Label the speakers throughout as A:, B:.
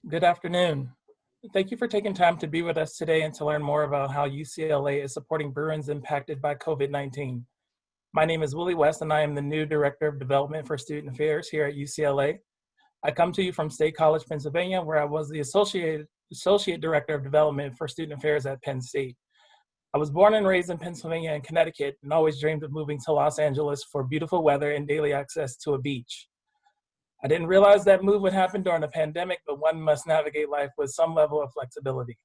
A: Good afternoon. Thank you for taking time to be with us today and to learn more about how UCLA is supporting Bruins impacted by COVID-19. My name is Willie West, and I am the new Director of Development for Student Affairs here at UCLA. I come to you from State College, Pennsylvania, where I was the Associate Director of Development for Student Affairs at Penn State. I was born and raised in Pennsylvania and Connecticut and always dreamed of moving to Los Angeles for beautiful weather and daily access to a beach. I didn't realize that move would happen during a pandemic, but one must navigate life with some level of flexibility.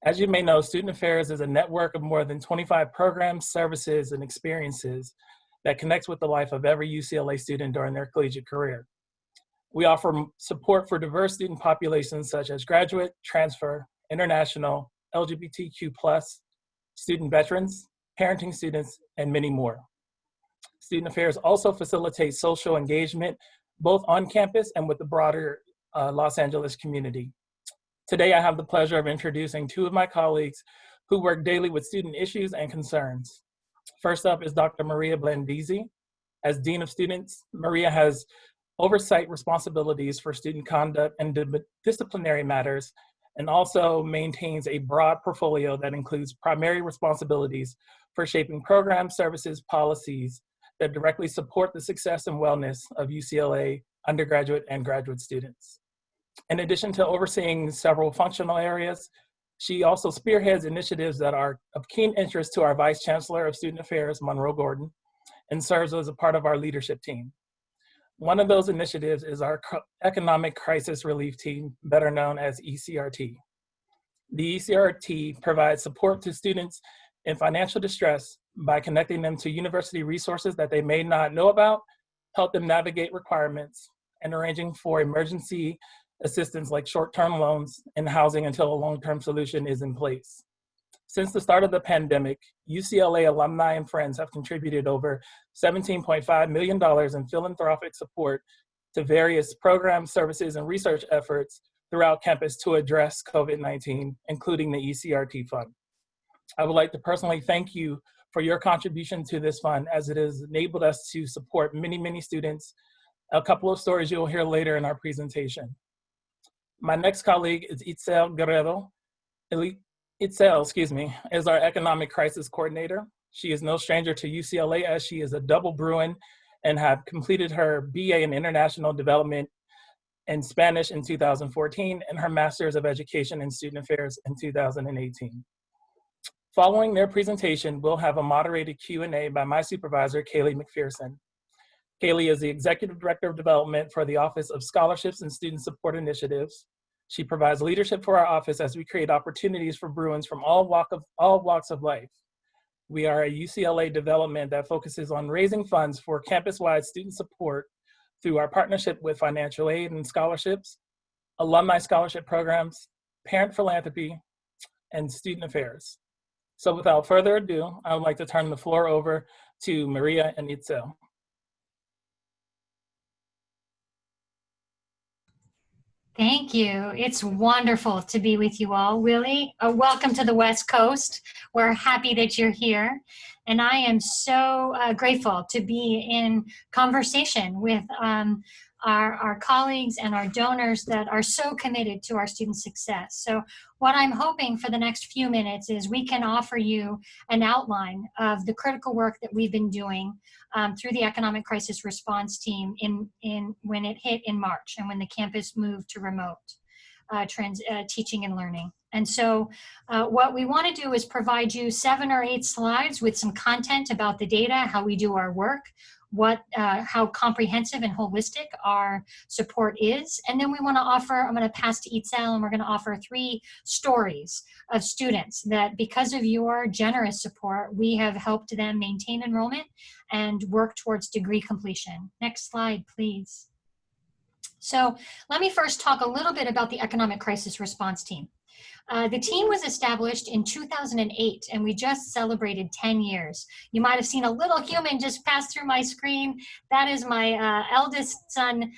A: As you may know, Student Affairs is a network of more than 25 programs, services, and experiences that connects with the life of every UCLA student during their collegiate career. We offer support for diverse student populations such as graduate, transfer, international, LGBTQ+, student veterans, parenting students, and many more. Student Affairs also facilitates social engagement both on campus and with the broader Los Angeles community. Today, I have the pleasure of introducing two of my colleagues who work daily with student issues and concerns. First up is Dr. Maria Blendisi. As Dean of Students, Maria has oversight responsibilities for student conduct and disciplinary matters, and also maintains a broad portfolio that includes primary responsibilities for shaping programs, services, policies that directly support the success and wellness of UCLA undergraduate and graduate students. In addition to overseeing several functional areas, she also spearheads initiatives that are of keen interest to our Vice Chancellor of Student Affairs, Monroe Gordon, and serves as a part of our leadership team. One of those initiatives is our Economic Crisis Relief Team, better known as ECRT. The ECRT provides support to students in financial distress by connecting them to university resources that they may not know about, help them navigate requirements, and arranging for emergency assistance like short-term loans and housing until a long-term solution is in place. Since the start of the pandemic, UCLA alumni and friends have contributed over $17.5 million in philanthropic support to various programs, services, and research efforts throughout campus to address COVID-19, including the ECRT Fund. I would like to personally thank you for your contribution to this fund, as it has enabled us to support many, many students. A couple of stories you'll hear later in our presentation. My next colleague is Itzel Guerrero. Itzel, is our Economic Crisis Coordinator. She is no stranger to UCLA, as she is a double Bruin and have completed her BA in International Development in Spanish in 2014 and her Master's of Education in Student Affairs in 2018. Following their presentation, we'll have a moderated Q&A by my supervisor, Kaylee McPherson. Kaylee is the Executive Director of Development for the Office of Scholarships and Student Support Initiatives. She provides leadership for our office as we create opportunities for Bruins from all walks of life. We are a UCLA development that focuses on raising funds for campus-wide student support through our partnership with financial aid and scholarships, alumni scholarship programs, parent philanthropy, and student affairs. So without further ado, I would like to turn the floor over to Maria and Itzel.
B: Thank you. It's wonderful to be with you all. Willie, welcome to the West Coast. We're happy that you're here. And I am so grateful to be in conversation with our colleagues and our donors that are so committed to our student success. So what I'm hoping for the next few minutes is we can offer you an outline of the critical work that we've been doing through the Economic Crisis Response Team when it hit in March and when the campus moved to remote teaching and learning. And so what we want to do is provide you 7 or 8 slides with some content about the data, how we do our work, how comprehensive and holistic our support is. And then we want to offer, I'm going to pass to Itzel, and we're going to offer 3 stories of students that because of your generous support, we have helped them maintain enrollment and work towards degree completion. Next slide, please. So let me first talk a little bit about the Economic Crisis Response Team. The team was established in 2008, and we just celebrated 10 years. You might have seen a little human just pass through my screen. That is my eldest son,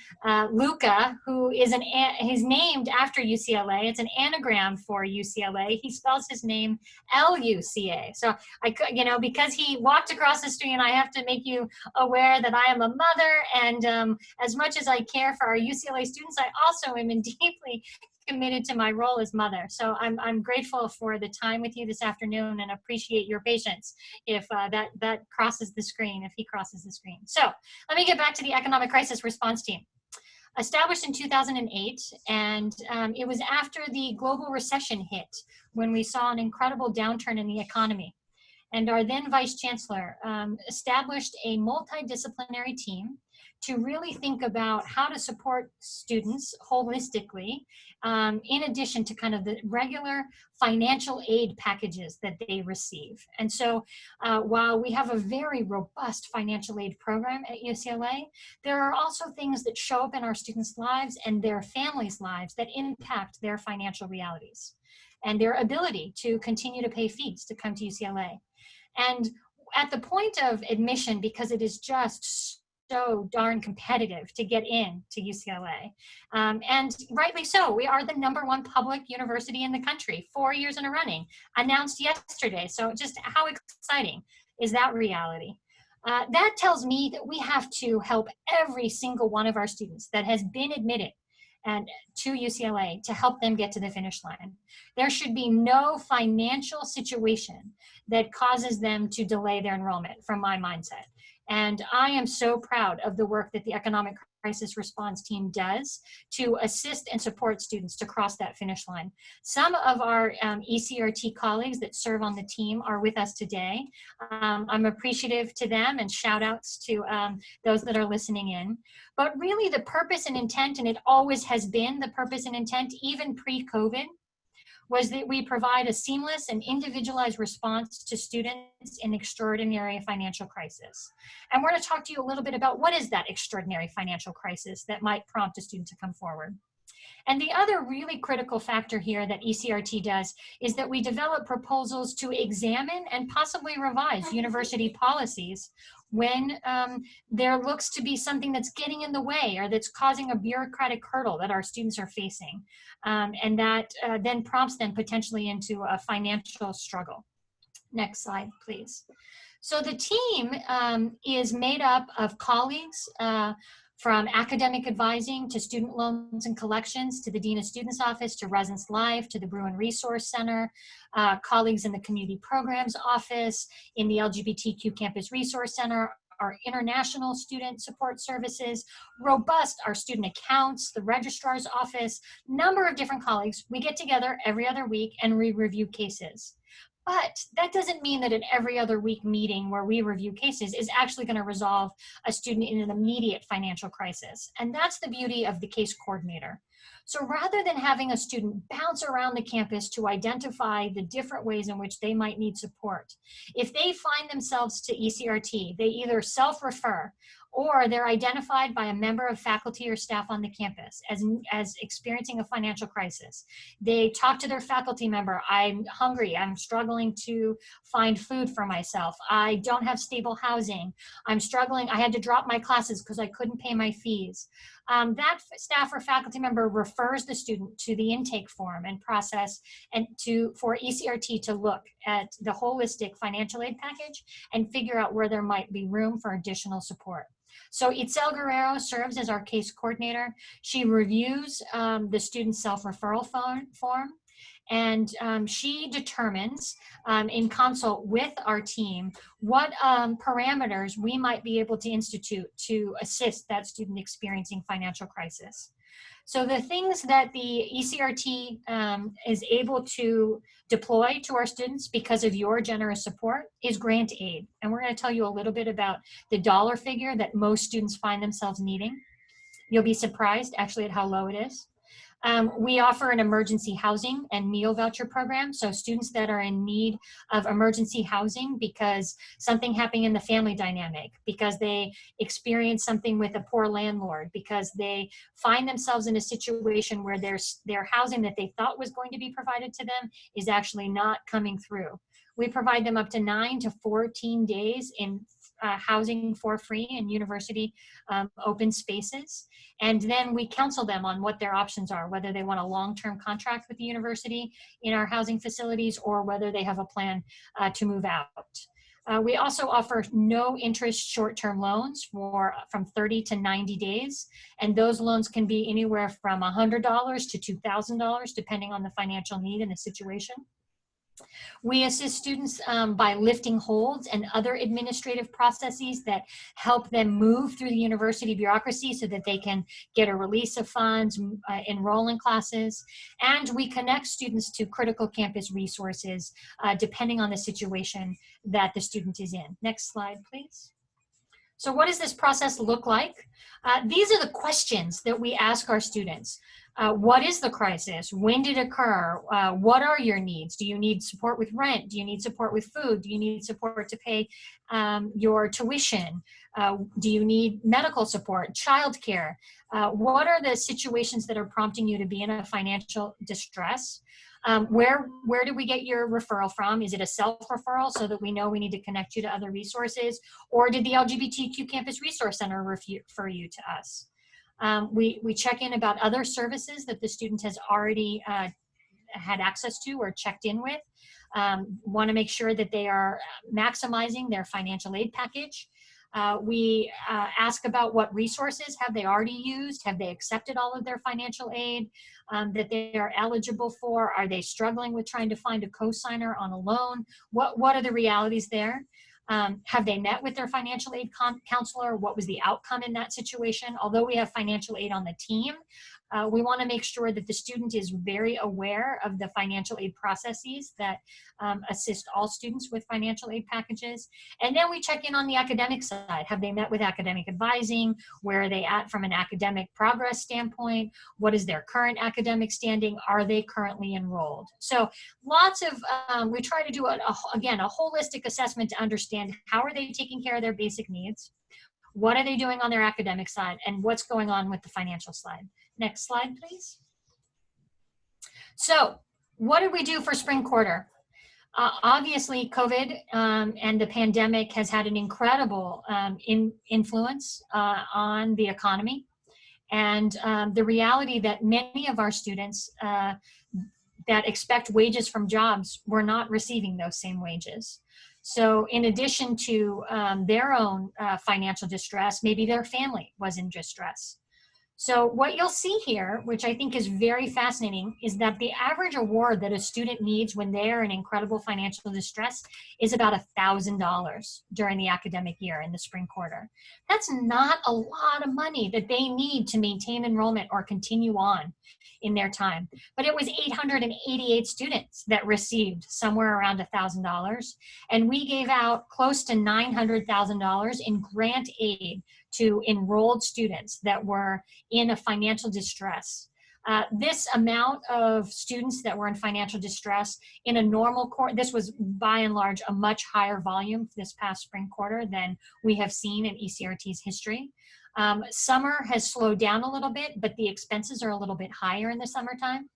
B: Luca, who is he's named after UCLA. It's an anagram for UCLA. He spells his name L-U-C-A. So because he walked across the street, and I have to make you aware that I am a mother, and as much as I care for our UCLA students, I also am deeply committed to my role as mother. So I'm grateful for the time with you this afternoon, and appreciate your patience if that crosses the screen, if he crosses the screen. So let me get back to the Economic Crisis Response Team. Established in 2008, and it was after the global recession hit, when we saw an incredible downturn in the economy. And our then Vice Chancellor established a multidisciplinary team to really think about how to support students holistically, in addition to kind of the regular financial aid packages that they receive. And so while we have a very robust financial aid program at UCLA, there are also things that show up in our students' lives and their families' lives that impact their financial realities and their ability to continue to pay fees to come to UCLA. And at the point of admission, because it is just so darn competitive to get in to UCLA, and rightly so, we are the #1 public university in the country, 4 years in a running, announced yesterday. So just how exciting is that reality? That tells me that we have to help every single one of our students that has been admitted and to UCLA to help them get to the finish line. There should be no financial situation that causes them to delay their enrollment, from my mindset. And I am so proud of the work that the Economic Crisis Response Team does to assist and support students to cross that finish line. Some of our ECRT colleagues that serve on the team are with us today. I'm appreciative to them, and shout outs to those that are listening in. But really the purpose and intent, and it always has been the purpose and intent, even pre-COVID, was that we provide a seamless and individualized response to students in extraordinary financial crisis. And we're going to talk to you a little bit about what is that extraordinary financial crisis that might prompt a student to come forward. And the other really critical factor here that ECRT does is that we develop proposals to examine and possibly revise university policies when there looks to be something that's getting in the way, or that's causing a bureaucratic hurdle that our students are facing. And that then prompts them potentially into a financial struggle. Next slide, please. So the team is made up of colleagues from academic advising to student loans and collections, to the Dean of Students Office, to Residence Life, to the Bruin Resource Center, colleagues in the Community Programs Office, in the LGBTQ Campus Resource Center, our international student support services, robust, our student accounts, the registrar's office, number of different colleagues. We get together every other week and we review cases. But that doesn't mean that an every other week meeting where we review cases is actually going to resolve a student in an immediate financial crisis. And that's the beauty of the case coordinator. So rather than having a student bounce around the campus to identify the different ways in which they might need support, if they find themselves to ECRT, they either self-refer or they're identified by a member of faculty or staff on the campus as experiencing a financial crisis. They talk to their faculty member, I'm hungry, I'm struggling to find food for myself, I don't have stable housing, I'm struggling, I had to drop my classes because I couldn't pay my fees. That staff or faculty member refers the student to the intake form and process, and for ECRT to look at the holistic financial aid package and figure out where there might be room for additional support. So Itzel Guerrero serves as our case coordinator. She reviews the student's self-referral form, and she determines in consult with our team what parameters we might be able to institute to assist that student experiencing financial crisis. So the things that the ECRT is able to deploy to our students because of your generous support is grant aid. And we're going to tell you a little bit about the dollar figure that most students find themselves needing. You'll be surprised actually at how low it is. We offer an emergency housing and meal voucher program. So students that are in need of emergency housing because something happened in the family dynamic, because they experience something with a poor landlord, because they find themselves in a situation where their housing that they thought was going to be provided to them is actually not coming through. We provide them up to 9 to 14 days in housing for free in university open spaces. And then we counsel them on what their options are, whether they want a long-term contract with the university in our housing facilities or whether they have a plan to move out. We also offer no interest short-term loans from 30 to 90 days. And those loans can be anywhere from $100 to $2,000, depending on the financial need and the situation. We assist students by lifting holds and other administrative processes that help them move through the university bureaucracy so that they can get a release of funds, enroll in classes, and we connect students to critical campus resources depending on the situation that the student is in. Next slide, please. So what does this process look like? These are the questions that we ask our students. What is the crisis? When did it occur? What are your needs? Do you need support with rent? Do you need support with food? Do you need support to pay your tuition? Do you need medical support, childcare? What are the situations that are prompting you to be in a financial distress? Where do we get your referral from? Is it a self-referral so that we know we need to connect you to other resources? Or did the LGBTQ Campus Resource Center refer you to us? We check in about other services that the student has already had access to or checked in with. Want to make sure that they are maximizing their financial aid package. We ask about what resources have they already used, have they accepted all of their financial aid that they are eligible for, are they struggling with trying to find a co-signer on a loan, what are the realities there? Have they met with their financial aid counselor? What was the outcome in that situation? Although we have financial aid on the team, we want to make sure that the student is very aware of the financial aid processes that assist all students with financial aid packages. And then we check in on the academic side. Have they met with academic advising? Where are they at from an academic progress standpoint? What is their current academic standing? Are they currently enrolled? So lots of, we try to do, again, a holistic assessment to understand how are they taking care of their basic needs? What are they doing on their academic side? And what's going on with the financial side? Next slide, please. So what did we do for spring quarter? Obviously, COVID and the pandemic has had an incredible influence on the economy. And the reality that many of our students that expect wages from jobs were not receiving those same wages. So in addition to their own financial distress, maybe their family was in distress. So what you'll see here, which I think is very fascinating, is that the average award that a student needs when they're in incredible financial distress is about $1,000 during the academic year in the spring quarter. That's not a lot of money that they need to maintain enrollment or continue on in their time. But it was 888 students that received somewhere around $1,000. And we gave out close to $900,000 in grant aid to enrolled students that were in a financial distress. This amount of students that were in financial distress in a normal quarter, this was by and large a much higher volume this past spring quarter than we have seen in ECRT's history. Summer has slowed down a little bit, but the expenses are a little bit higher in the summertime.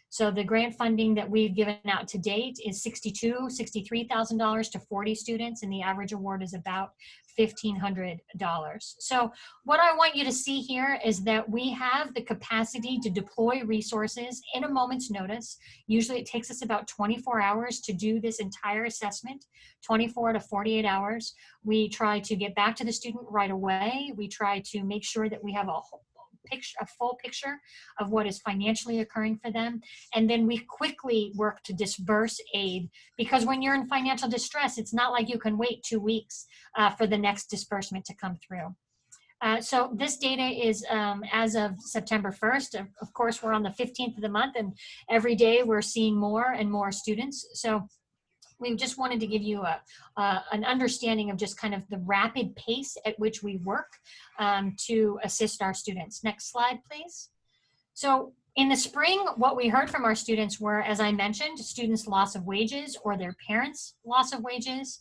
B: So the grant funding that we've given out to date is $63,000 to 40 students, and the average award is about $1,500. So what I want you to see here is that we have the capacity to deploy resources in a moment's notice. Usually it takes us about 24 hours to do this entire assessment, 24 to 48 hours. We try to get back to the student right away. We try to make sure that we have a full picture of what is financially occurring for them. And then we quickly work to disperse aid, because when you're in financial distress, it's not like you can wait 2 weeks for the next disbursement to come through. So this data is as of September 1st. Of course, we're on the 15th of the month, and every day we're seeing more and more students. So we just wanted to give you an understanding of just kind of the rapid pace at which we work to assist our students. Next slide, please. So in the spring, what we heard from our students were, as I mentioned, students' loss of wages or their parents' loss of wages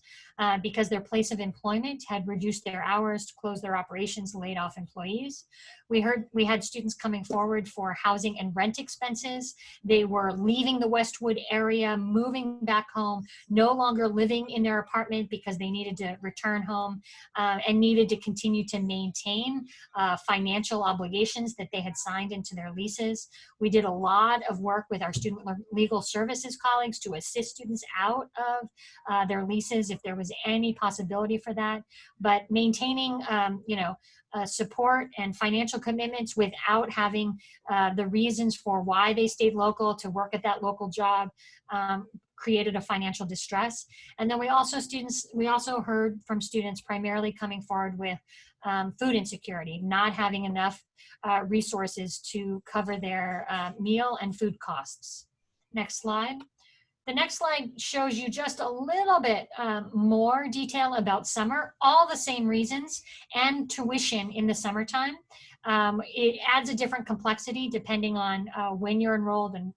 B: because their place of employment had reduced their hours, closed their operations, laid off employees. We had students coming forward for housing and rent expenses. They were leaving the Westwood area, moving back home, no longer living in their apartment because they needed to return home and needed to continue to maintain financial obligations that they had signed into their leases. We did a lot of work with our student legal services colleagues to assist students out of their leases if there was any possibility for that. But maintaining, support and financial commitments without having the reasons for why they stayed local to work at that local job created a financial distress. And then we also heard from students primarily coming forward with food insecurity, not having enough resources to cover their meal and food costs. Next slide. The next slide shows you just a little bit more detail about summer, all the same reasons, and tuition in the summertime. It adds a different complexity depending on when you're enrolled and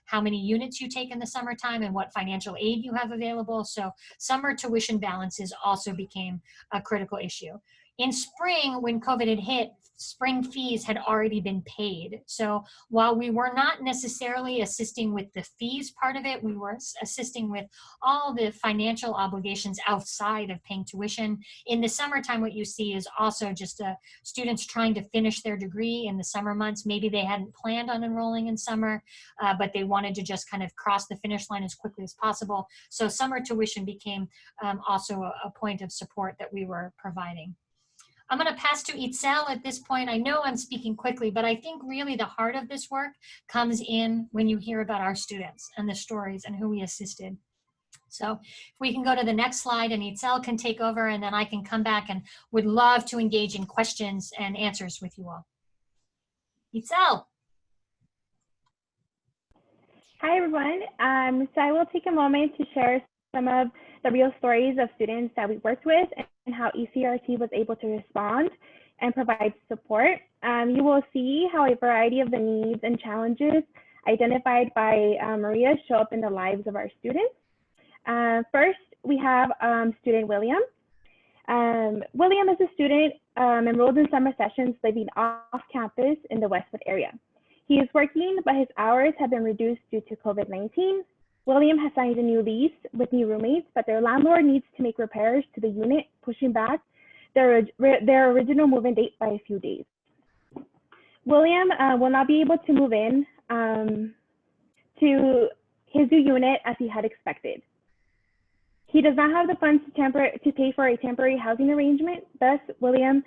B: how many units you take in the summertime and what financial aid you have available. So summer tuition balances also became a critical issue. In spring, when COVID had hit, spring fees had already been paid. So while we were not necessarily assisting with the fees part of it, we were assisting with all the financial obligations outside of paying tuition. In the summertime, what you see is also just students trying to finish their degree in the summer months. Maybe they hadn't planned on enrolling in summer, but they wanted to just kind of cross the finish line as quickly as possible. So summer tuition became also a point of support that we were providing. I'm going to pass to Itzel at this point. I know I'm speaking quickly, but I think really the heart of this work comes in when you hear about our students and the stories and who we assisted. So if we can go to the next slide and Itzel can take over, and then I can come back and would love to engage in questions and answers with you all. Itzel.
C: Hi, everyone. So I will take a moment to share some of the real stories of students that we worked with and how ECRT was able to respond and provide support. You will see how a variety of the needs and challenges identified by Maria show up in the lives of our students. First, we have student William. William is a student enrolled in summer sessions living off campus in the Westwood area. He is working, but his hours have been reduced due to COVID-19. William has signed a new lease with new roommates, but their landlord needs to make repairs to the unit, pushing back their original move-in date by a few days. William will not be able to move in to his new unit as he had expected. He does not have the funds to pay for a temporary housing arrangement. Thus, William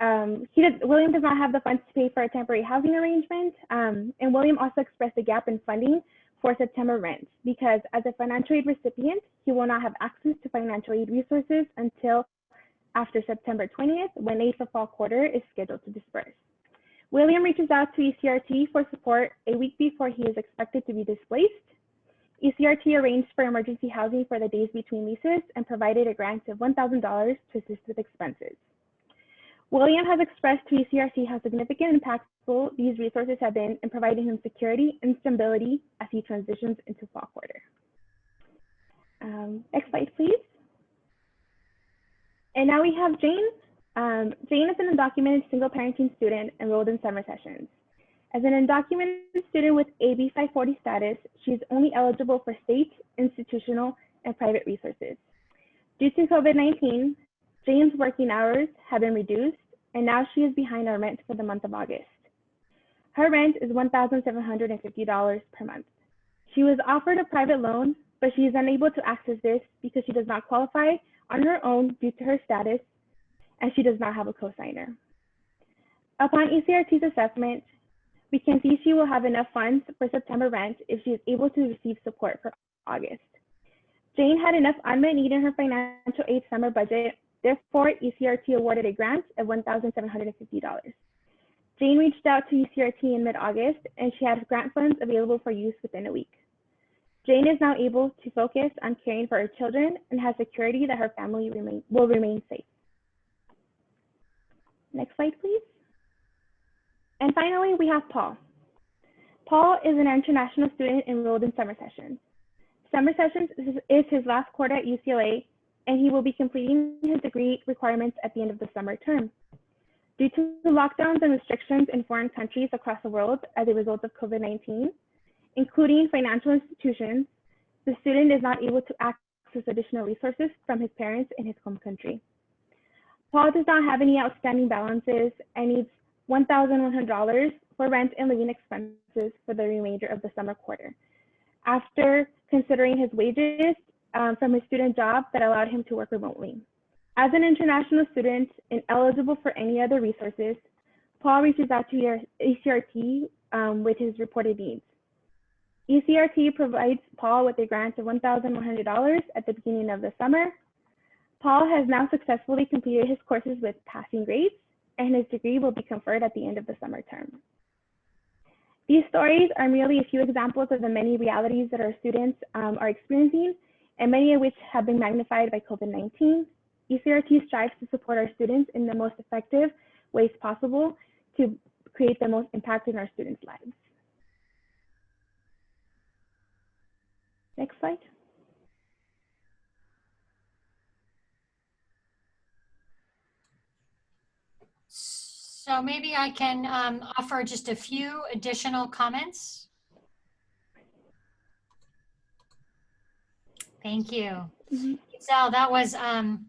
C: does not have the funds to pay for a temporary housing arrangement. And William also expressed a gap in funding for September rent because as a financial aid recipient, he will not have access to financial aid resources until after September 20th, when aid for fall quarter is scheduled to disperse. William reaches out to ECRT for support a week before he is expected to be displaced. ECRT arranged for emergency housing for the days between leases and provided a grant of $1,000 to assist with expenses. William has expressed to ECRT how significant and impactful these resources have been in providing him security and stability as he transitions into fall quarter. Next slide, please. And now we have Jane. Jane is an undocumented single parenting student enrolled in summer sessions. As an undocumented student with AB 540 status, she is only eligible for state, institutional, and private resources. Due to COVID-19, Jane's working hours have been reduced, and now she is behind on rent for the month of August. Her rent is $1,750 per month. She was offered a private loan, but she is unable to access this because she does not qualify on her own due to her status, and she does not have a cosigner. Upon ECRT's assessment, we can see she will have enough funds for September rent if she is able to receive support for August. Jane had enough unmet need in her financial aid summer budget. Therefore, ECRT awarded a grant of $1,750. Jane reached out to ECRT in mid-August, and she had grant funds available for use within a week. Jane is now able to focus on caring for her children and has security that her family will remain safe. Next slide, please. And finally, we have Paul. Paul is an international student enrolled in summer sessions. Summer sessions is his last quarter at UCLA, and he will be completing his degree requirements at the end of the summer term. Due to the lockdowns and restrictions in foreign countries across the world as a result of COVID-19, including financial institutions, the student is not able to access additional resources from his parents in his home country. Paul does not have any outstanding balances and needs $1,100 for rent and living expenses for the remainder of the summer quarter, after considering his wages from his student job that allowed him to work remotely. As an international student and eligible for any other resources, Paul reaches out to your ECRT with his reported needs. ECRT provides Paul with a grant of $1,100 at the beginning of the summer. Paul has now successfully completed his courses with passing grades, and his degree will be conferred at the end of the summer term. These stories are merely a few examples of the many realities that our students are experiencing, and many of which have been magnified by COVID-19. ECRT strives to support our students in the most effective ways possible to create the most impact in our students' lives. Next slide.
B: So maybe I can offer just a few additional comments. Thank you. Itzel, that was an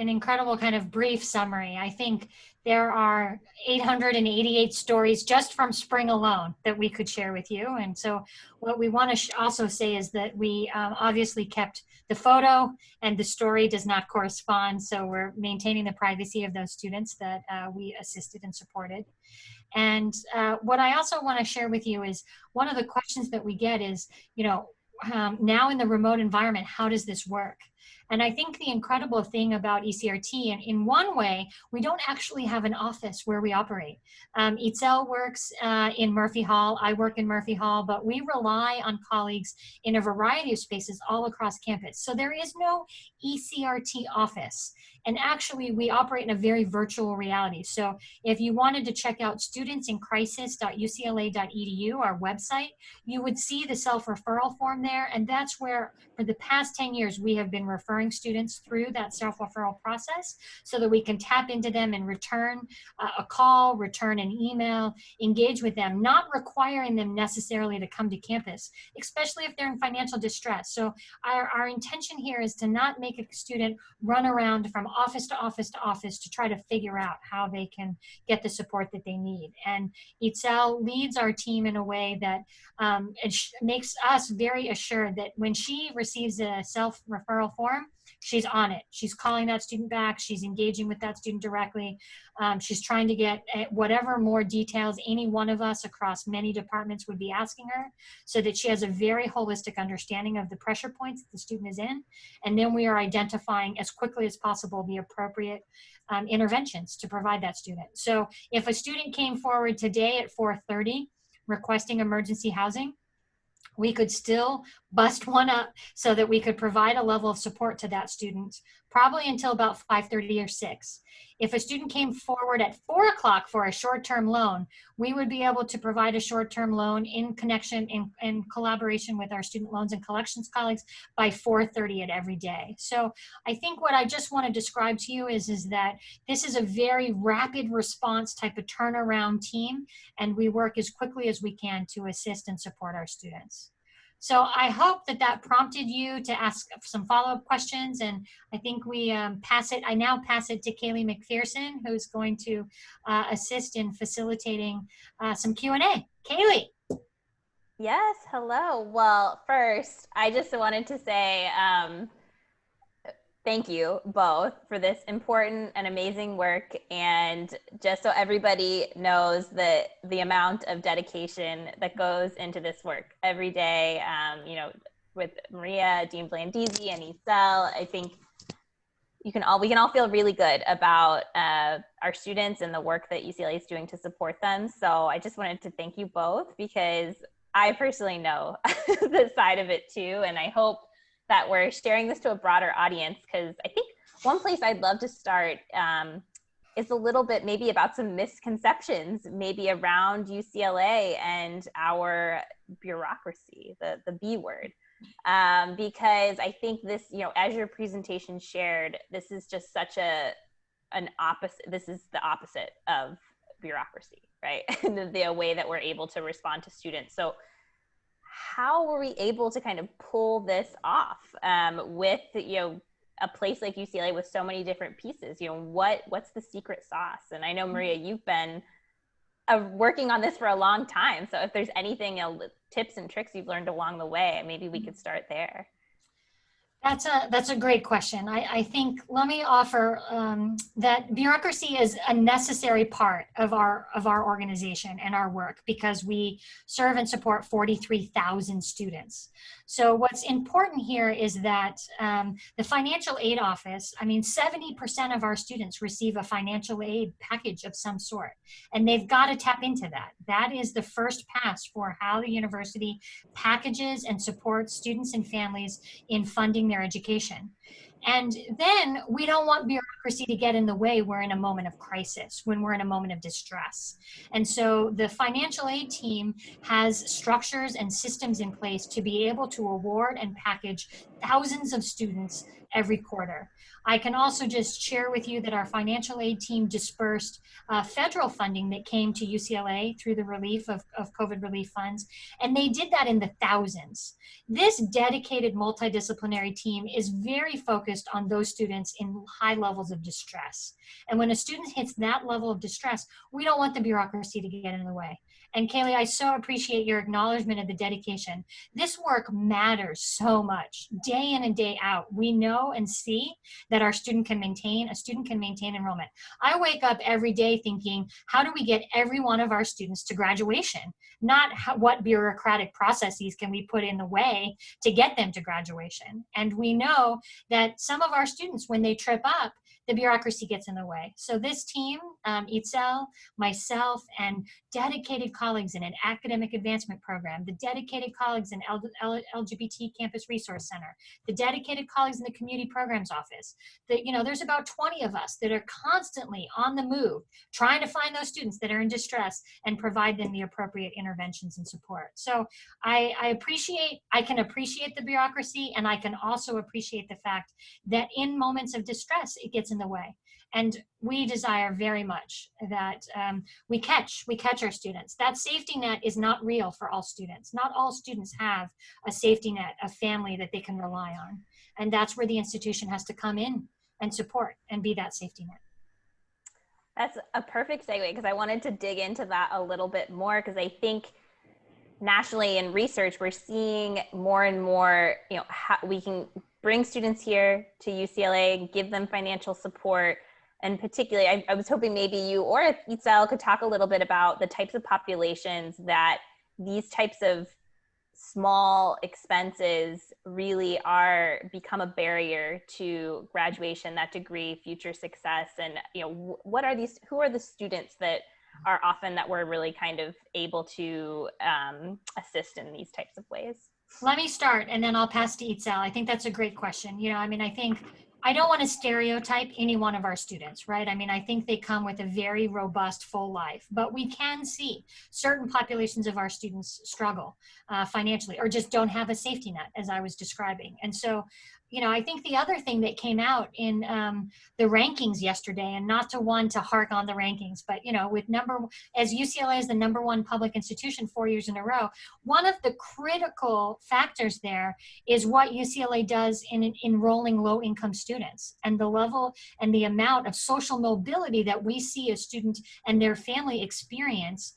B: incredible kind of brief summary. I think there are 888 stories just from spring alone that we could share with you. And so what we want to also say is that we obviously kept the photo and the story does not correspond. So we're maintaining the privacy of those students that we assisted and supported. And what I also want to share with you is one of the questions that we get is, you know, now in the remote environment, how does this work? And I think the incredible thing about ECRT, and in one way, we don't actually have an office where we operate. Itzel works in Murphy Hall, I work in Murphy Hall, but we rely on colleagues in a variety of spaces all across campus. So there is no ECRT office. And actually, we operate in a very virtual reality. So if you wanted to check out studentsincrisis.ucla.edu, our website, you would see the self-referral form there. And that's where, for the past 10 years, we have been referring students through that self-referral process so that we can tap into them and return a call, return an email, engage with them, not requiring them necessarily to come to campus, especially if they're in financial distress. So our intention here is to not make a student run around from office to office to office to try to figure out how they can get the support that they need. And Itzel leads our team in a way that makes us very assured that when she receives a self-referral form, she's on it. She's calling that student back. She's engaging with that student directly. She's trying to get whatever more details any one of us across many departments would be asking her, so that she has a very holistic understanding of the pressure points that the student is in. And then we are identifying as quickly as possible the appropriate interventions to provide that student. So if a student came forward today at 4:30 requesting emergency housing, we could still bust one up so that we could provide a level of support to that student, probably until about 5:30 or 6. If a student came forward at 4 o'clock for a short-term loan, we would be able to provide a short-term loan in connection, in collaboration with our student loans and collections colleagues by 4:30 at every day. So I think what I just want to describe to you is that this is a very rapid response type of turnaround team, and we work as quickly as we can to assist and support our students. So I hope that that prompted you to ask some follow-up questions, and I think we I now pass it to Kaylee McPherson, who's going to assist in facilitating some Q&A. Kaylee.
D: Yes, hello. Well, first, I just wanted to say thank you both for this important and amazing work. And just so everybody knows the amount of dedication that goes into this work every day, you know, with Maria, Dean Blandizzi, and Itzel, I think we can all feel really good about our students and the work that UCLA is doing to support them. So I just wanted to thank you both, because I personally know the side of it too. And I hope that we're sharing this to a broader audience, because I think one place I'd love to start is a little bit maybe about some misconceptions, maybe around UCLA and our bureaucracy, the B word. Because I think this, as your presentation shared, this is just such an opposite, this is the opposite of bureaucracy, right? the way that we're able to respond to students. So how were we able to kind of pull this off with, a place like UCLA with so many different pieces? What's the secret sauce? And I know, Maria, you've been working on this for a long time. So if there's anything, tips and tricks you've learned along the way, maybe we could start there.
B: That's a great question. I think, let me offer that bureaucracy is a necessary part of our organization and our work, because we serve and support 43,000 students. So what's important here is that the financial aid office, 70% of our students receive a financial aid package of some sort, and they've got to tap into that. That is the first pass for how the university packages and supports students and families in funding their education. And then we don't want bureaucracy to get in the way. We're in a moment of crisis, when we're in a moment of distress. And so the financial aid team has structures and systems in place to be able to award and package thousands of students every quarter. I can also just share with you that our financial aid team dispersed federal funding that came to UCLA through the relief of COVID relief funds, and they did that in the thousands. This dedicated multidisciplinary team is very focused on those students in high levels of distress. And when a student hits that level of distress, we don't want the bureaucracy to get in the way. And Kaylee, I so appreciate your acknowledgement of the dedication. This work matters so much, day in and day out. We know and see that a student can maintain enrollment. I wake up every day thinking, how do we get every one of our students to graduation? Not what bureaucratic processes can we put in the way to get them to graduation. And we know that some of our students, when they trip up, the bureaucracy gets in the way. So this team, Itzel, myself, and dedicated colleagues in an academic advancement program, the dedicated colleagues in LGBT Campus Resource Center, the dedicated colleagues in the community programs office, there's about 20 of us that are constantly on the move, trying to find those students that are in distress and provide them the appropriate interventions and support. So I can appreciate the bureaucracy, and I can also appreciate the fact that in moments of distress, it gets in the way. And we desire very much that we catch our students. That safety net is not real for all students. Not all students have a safety net, a family that they can rely on. And that's where the institution has to come in and support and be that safety net.
D: That's a perfect segue, because I wanted to dig into that a little bit more, because I think nationally in research, we're seeing more and more, how we can bring students here to UCLA, give them financial support. And particularly, I was hoping maybe you or Itzel could talk a little bit about the types of populations that these types of small expenses really become a barrier to graduation, that degree, future success. And, who are the students that are often that we're really kind of able to assist in these types of ways?
B: Let me start, and then I'll pass to Itzel. I think that's a great question. I think I don't want to stereotype any one of our students, right? I think they come with a very robust, full life, but we can see certain populations of our students struggle financially, or just don't have a safety net, as I was describing. And so, I think the other thing that came out in the rankings yesterday, and not to hark on the rankings, but, as UCLA is the #1 public institution 4 years in a row, one of the critical factors there is what UCLA does in enrolling low-income students, and the level and the amount of social mobility that we see a student and their family experience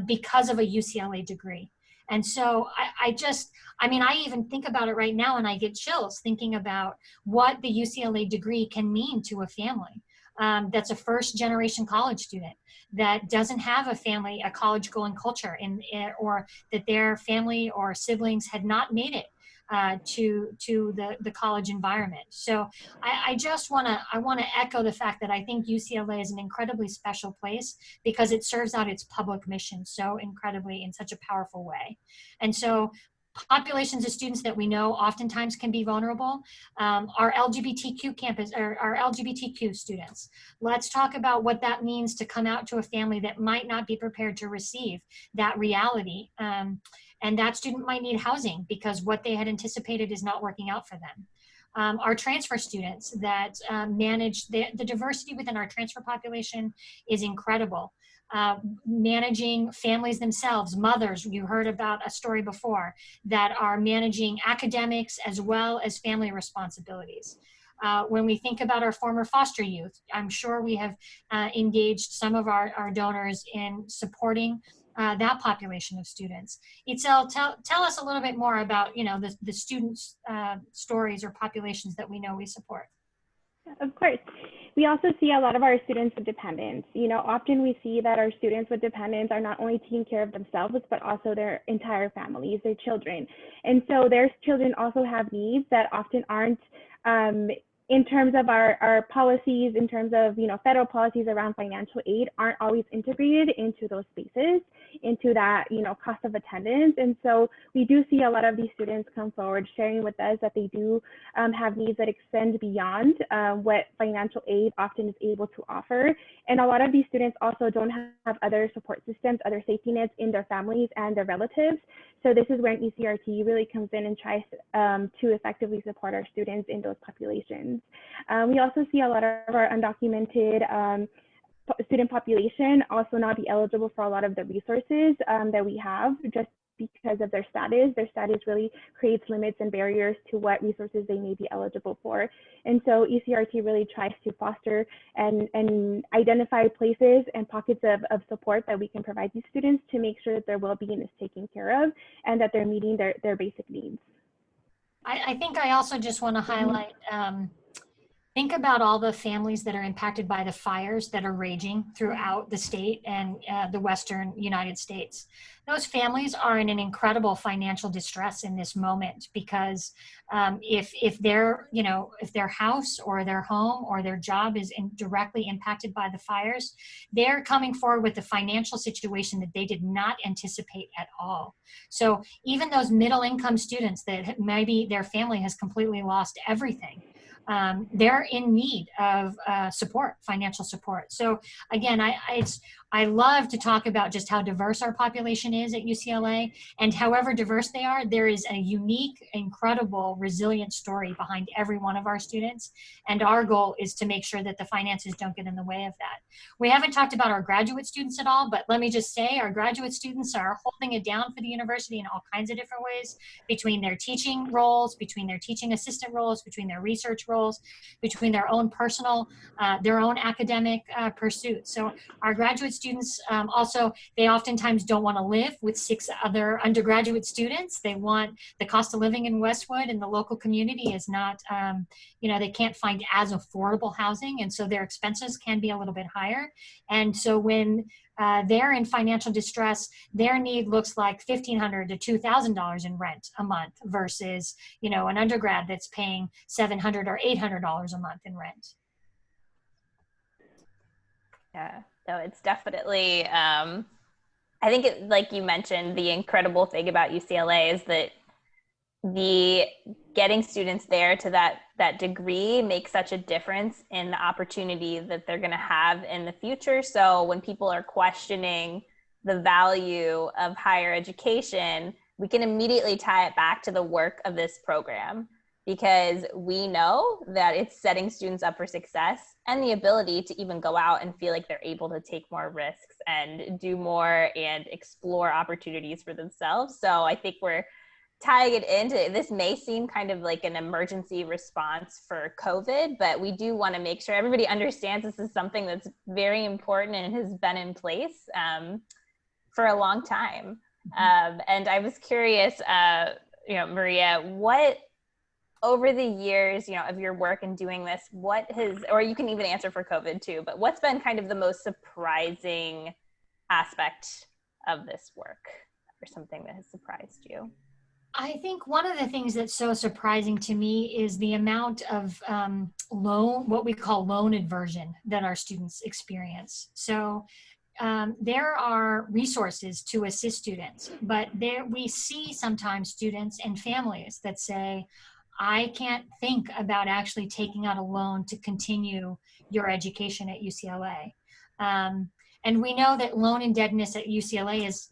B: because of a UCLA degree. And so I even think about it right now, and I get chills thinking about what the UCLA degree can mean to a family that's a first-generation college student, that doesn't have a college-going culture, or that their family or siblings had not made it to the college environment. So I want to echo the fact that I think UCLA is an incredibly special place, because it serves out its public mission so incredibly in such a powerful way. And so populations of students that we know oftentimes can be vulnerable are LGBTQ campus, or our LGBTQ students. Let's talk about what that means to come out to a family that might not be prepared to receive that reality. And that student might need housing because what they had anticipated is not working out for them. Our transfer students that manage the diversity within our transfer population is incredible. Managing families themselves, mothers, you heard about a story before, that are managing academics as well as family responsibilities. When we think about our former foster youth, I'm sure we have engaged some of our donors in supporting that population of students. Itzel, tell us a little bit more about, you know, the students' stories or populations that we know we support.
C: Of course. We also see a lot of our students with dependents. You know, often we see that our students with dependents are not only taking care of themselves, but also their entire families, their children. And so their children also have needs that often aren't in terms of our policies, in terms of, you know, federal policies around financial aid aren't always integrated into those spaces, into that, you know, cost of attendance. And so we do see a lot of these students come forward sharing with us that they do have needs that extend beyond what financial aid often is able to offer. And a lot of these students also don't have other support systems, other safety nets in their families and their relatives. So this is where ECRT really comes in and tries to effectively support our students in those populations. We also see a lot of our undocumented student population also not be eligible for a lot of the resources that we have just because of their status. Their status really creates limits and barriers to what resources they may be eligible for. And so ECRT really tries to foster and identify places and pockets of support that we can provide these students to make sure that their well-being is taken care of and that they're meeting their basic needs.
B: I think I also just want to highlight, think about all the families that are impacted by the fires that are raging throughout the state and the Western United States. Those families are in an incredible financial distress in this moment because if their house or their home or their job is directly impacted by the fires, they're coming forward with a financial situation that they did not anticipate at all. So even those middle income students that maybe their family has completely lost everything, they're in need of support, financial support. So again, I love to talk about just how diverse our population is at UCLA, and however diverse they are, there is a unique, incredible, resilient story behind every one of our students. And our goal is to make sure that the finances don't get in the way of that. We haven't talked about our graduate students at all, but let me just say our graduate students are holding it down for the university in all kinds of different ways, between their teaching roles, between their teaching assistant roles, between their research roles, between their own personal, their own academic pursuits. So our graduate students also, they oftentimes don't want to live with 6 other undergraduate students. They want the cost of living in Westwood and the local community is not, they can't find as affordable housing. And so their expenses can be a little bit higher. And so when they're in financial distress, their need looks like $1,500 to $2,000 in rent a month versus, an undergrad that's paying $700 or $800 a month in rent.
D: Yeah, no, it's definitely, I think like you mentioned, the incredible thing about UCLA is that the getting students there to that degree makes such a difference in the opportunity that they're going to have in the future. So when people are questioning the value of higher education, we can immediately tie it back to the work of this program, because we know that it's setting students up for success and the ability to even go out and feel like they're able to take more risks and do more and explore opportunities for themselves. So I think we're tying it into, this may seem kind of like an emergency response for COVID, but we do want to make sure everybody understands this is something that's very important and has been in place for a long time. And I was curious, Maria, what, over the years, of your work in doing this, what has, or you can even answer for COVID too, but what's been kind of the most surprising aspect of this work, or something that has surprised you?
B: I think one of the things that's so surprising to me is the amount of what we call loan aversion that our students experience. So there are resources to assist students, but there we see sometimes students and families that say, I can't think about actually taking out a loan to continue your education at UCLA. And we know that loan indebtedness at UCLA is,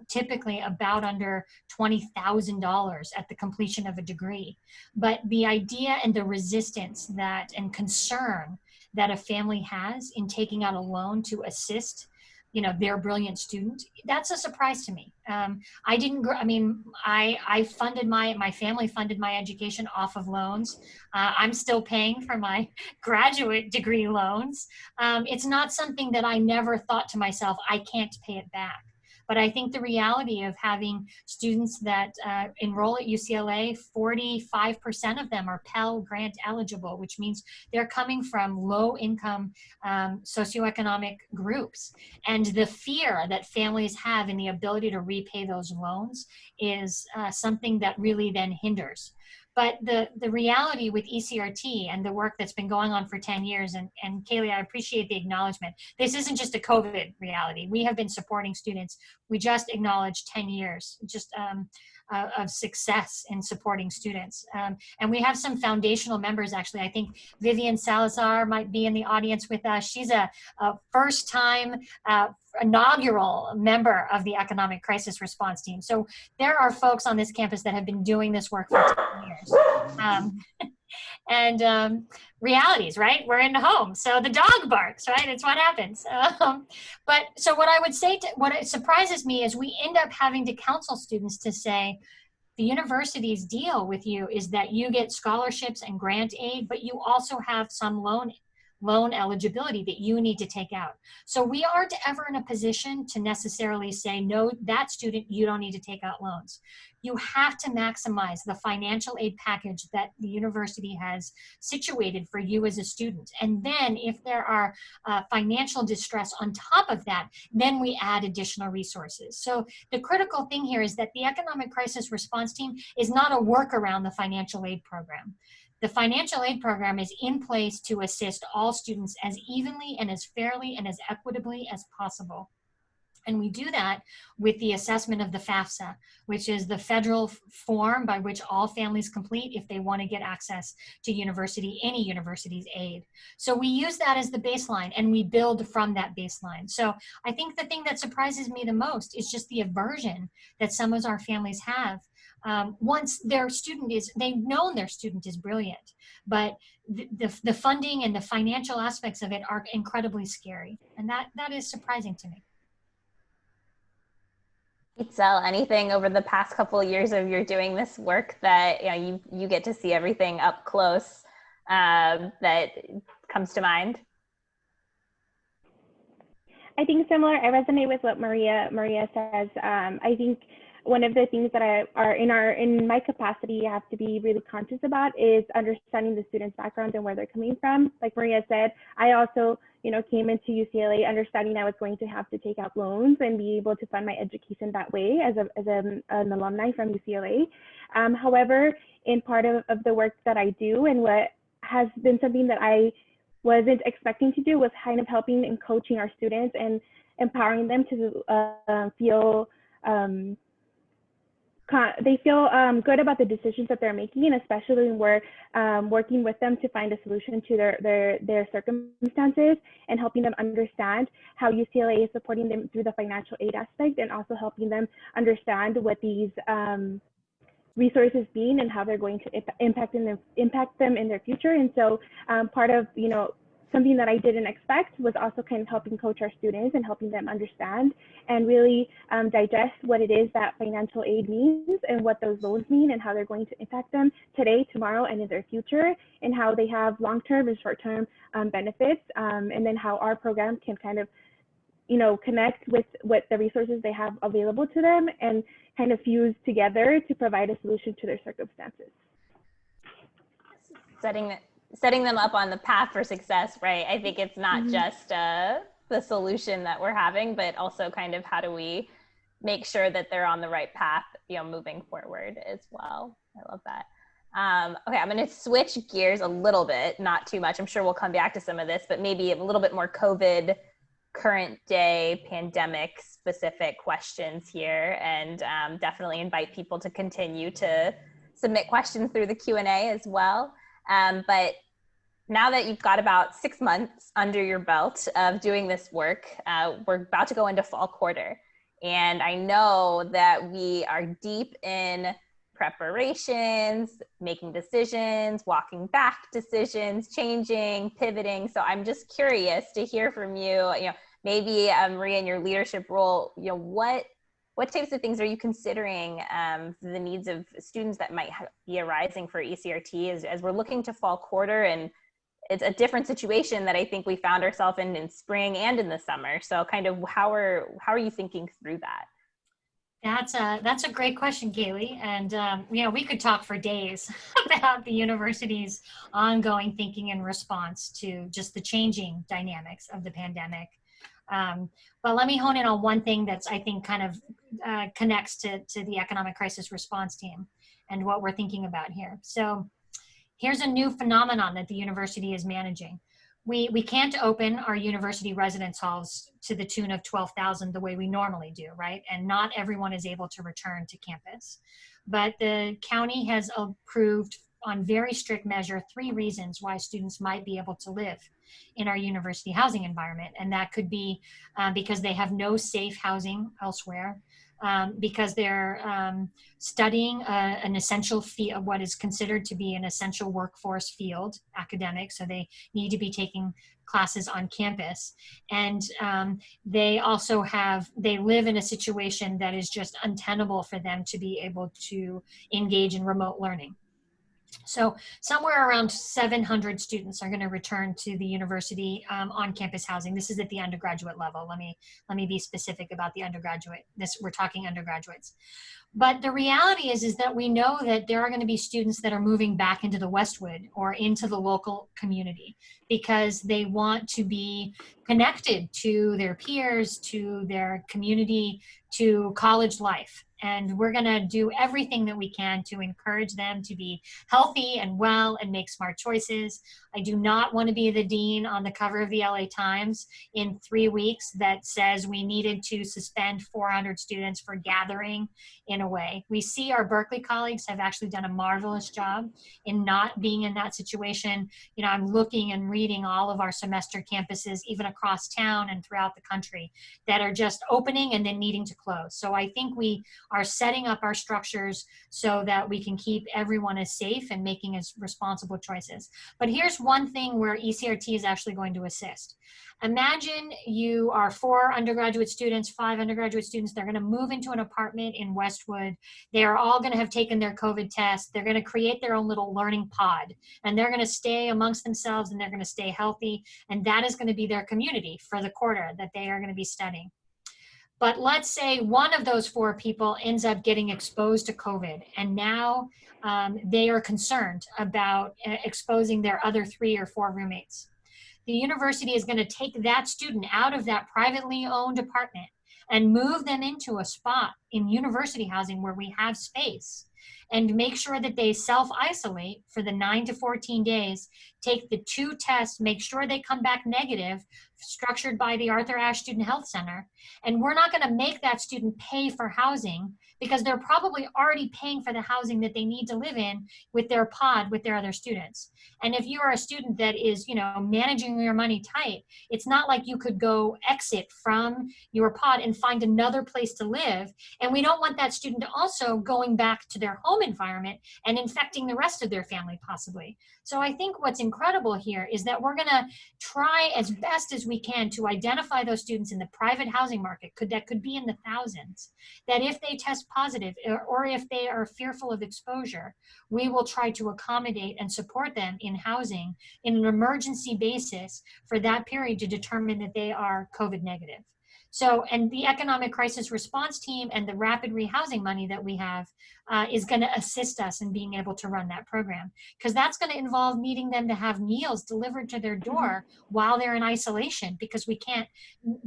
B: typically about under $20,000 at the completion of a degree. But the idea and the resistance and concern that a family has in taking out a loan to assist their brilliant student, that's a surprise to me. I funded my family funded my education off of loans. I'm still paying for my graduate degree loans. It's not something that I never thought to myself, I can't pay it back. But I think the reality of having students that enroll at UCLA, 45% of them are Pell Grant eligible, which means they're coming from low income socioeconomic groups. And the fear that families have in the ability to repay those loans is something that really then hinders. But the reality with ECRT and the work that's been going on for 10 years, and Kaylee, I appreciate the acknowledgement. This isn't just a COVID reality. We have been supporting students. We just acknowledged 10 years of success in supporting students. And we have some foundational members, actually. I think Vivian Salazar might be in the audience with us. She's a first-time inaugural member of the Economic Crisis Response Team. So there are folks on this campus that have been doing this work for 10 years. Realities, right? We're in the home. So the dog barks, right? It's what happens. But so what I would say, what it surprises me is we end up having to counsel students to say, the university's deal with you is that you get scholarships and grant aid, but you also have some loan eligibility that you need to take out. So we aren't ever in a position to necessarily say, no, that student, you don't need to take out loans. You have to maximize the financial aid package that the university has situated for you as a student. And then if there are financial distress on top of that, then we add additional resources. So the critical thing here is that the Economic Crisis Response Team is not a workaround the financial aid program. The financial aid program is in place to assist all students as evenly and as fairly and as equitably as possible. And we do that with the assessment of the FAFSA, which is the federal form by which all families complete if they want to get access to any university's aid. So we use that as the baseline and we build from that baseline. So I think the thing that surprises me the most is just the aversion that some of our families have once they've known their student is brilliant, but the funding and the financial aspects of it are incredibly scary. And that is surprising to me.
D: Itzel, anything over the past couple of years of your doing this work that you get to see everything up close that comes to mind?
C: I think similar. I resonate with what Maria says. I think one of the things that are in my capacity I have to be really conscious about is understanding the students' background and where they're coming from. Like Maria said, I also came into UCLA understanding I was going to have to take out loans and be able to fund my education that way as an alumni from UCLA. However, in part of the work that I do and what has been something that I wasn't expecting to do was kind of helping and coaching our students and empowering them to feel good about the decisions that they're making, and especially when we're working with them to find a solution to their circumstances and helping them understand how UCLA is supporting them through the financial aid aspect, and also helping them understand what these resources mean and how they're going to impact them in their future. And so part of something that I didn't expect was also kind of helping coach our students and helping them understand and really digest what it is that financial aid means and what those loans mean and how they're going to impact them today, tomorrow, and in their future, and how they have long-term and short-term benefits, and then how our program can kind of connect with what the resources they have available to them and kind of fuse together to provide a solution to their circumstances.
D: Setting them up on the path for success, right? I think it's not just the solution that we're having, but also kind of how do we make sure that they're on the right path, moving forward as well. I love that. Okay, I'm going to switch gears a little bit, not too much. I'm sure we'll come back to some of this, but maybe a little bit more COVID current day pandemic specific questions here, and definitely invite people to continue to submit questions through the Q&A as well. But now that you've got about 6 months under your belt of doing this work, we're about to go into fall quarter. And I know that we are deep in preparations, making decisions, walking back decisions, changing, pivoting. So I'm just curious to hear from you, maybe Maria, in your leadership role, what types of things are you considering the needs of students that might be arising for ECRT as we're looking to fall quarter? And it's a different situation that I think we found ourselves in spring and in the summer. So kind of how are you thinking through that?
B: That's a great question, Kaylee. And we could talk for days about the university's ongoing thinking and response to just the changing dynamics of the pandemic. But let me hone in on one thing that's, I think, kind of connects to the economic crisis response team and what we're thinking about here. So here's a new phenomenon that the university is managing. We can't open our university residence halls to the tune of 12,000 the way we normally do, right? And not everyone is able to return to campus. But the county has approved on very strict measure 3 reasons why students might be able to live in our university housing environment. And that could be because they have no safe housing elsewhere, because they're studying an essential field, what is considered to be an essential workforce field, academic, so they need to be taking classes on campus. And they also they live in a situation that is just untenable for them to be able to engage in remote learning. So somewhere around 700 students are going to return to the university on-campus housing. This is at the undergraduate level. Let me be specific about the undergraduate. We're talking undergraduates. But the reality is that we know that there are going to be students that are moving back into the Westwood or into the local community because they want to be connected to their peers, to their community, to college life. And we're going to do everything that we can to encourage them to be healthy and well and make smart choices. I do not want to be the dean on the cover of the LA Times in 3 weeks that says we needed to suspend 400 students for gathering in a way. We see our Berkeley colleagues have actually done a marvelous job in not being in that situation. I'm looking and reading all of our semester campuses, even across town and throughout the country, that are just opening and then needing to close. So I think we are setting up our structures so that we can keep everyone as safe and making as responsible choices. But here's one thing where ECRT is actually going to assist. Imagine you are 4 undergraduate students, 5 undergraduate students. They're going to move into an apartment in Westwood. They are all going to have taken their COVID test. They're going to create their own little learning pod, and they're going to stay amongst themselves, and they're going to stay healthy. And that is going to be their community for the quarter that they are going to be studying. But let's say one of those 4 people ends up getting exposed to COVID, and now they are concerned about exposing their other 3 or 4 roommates. The university is going to take that student out of that privately owned apartment and move them into a spot in university housing where we have space, and make sure that they self-isolate for the 9 to 14 days, take the 2 tests, make sure they come back negative, structured by the Arthur Ashe Student Health Center. And we're not going to make that student pay for housing because they're probably already paying for the housing that they need to live in with their pod, with their other students. And if you are a student that is, managing your money tight, it's not like you could go exit from your pod and find another place to live. And we don't want that student also going back to their home environment and infecting the rest of their family possibly. So I think what's incredible here is that we're going to try as best as we can to identify those students in the private housing market that could be in the thousands, that if they test positive or if they are fearful of exposure, we will try to accommodate and support them in housing in an emergency basis for that period to determine that they are COVID negative. So, and the economic crisis response team and the rapid rehousing money that we have is going to assist us in being able to run that program, because that's going to involve needing them to have meals delivered to their door while they're in isolation, because we can't